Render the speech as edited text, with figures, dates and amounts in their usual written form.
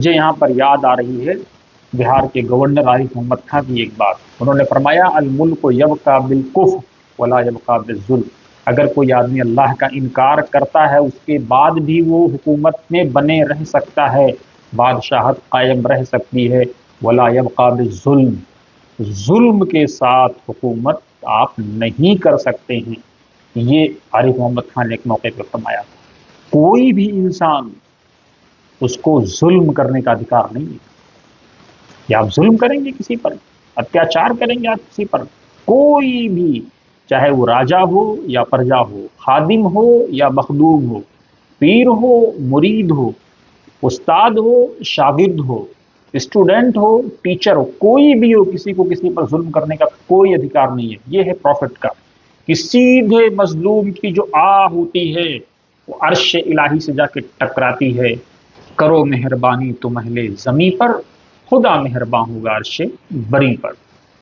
مجھے یہاں پر یاد آ رہی ہے بہار کے گورنر عارف محمد خان کی ایک بات. انہوں نے فرمایا الملک یبقی بالکفر ولا یبقی بالظلم. اگر کوئی آدمی اللہ کا انکار کرتا ہے اس کے بعد بھی وہ حکومت میں بنے رہ سکتا ہے، بادشاہت قائم رہ سکتی ہے. ولا یبقی بالظلم، ظلم کے ساتھ حکومت آپ نہیں کر سکتے ہیں. یہ عارف محمد خان نے ایک موقع پہ فرمایا. کوئی بھی انسان اس کو ظلم کرنے کا ادھیکار نہیں ہے. یا آپ ظلم کریں گے کسی پر، اتیاچار کریں گے آپ کسی پر، کوئی بھی، چاہے وہ راجا ہو یا پرجا ہو، خادم ہو یا مخدوم ہو، پیر ہو مرید ہو، استاد ہو شاگرد ہو، اسٹوڈنٹ ہو ٹیچر ہو، کوئی بھی ہو، کسی کو کسی پر ظلم کرنے کا کوئی ادھیکار نہیں ہے. یہ ہے پروفٹ کا کہ سیدھے مظلوم کی جو آہ ہوتی ہے وہ عرش الہی سے جا کے ٹکراتی ہے. کرو مہربانی تم اہل زمیں پر، خدا مہرباں ہوگا عرش بری پر.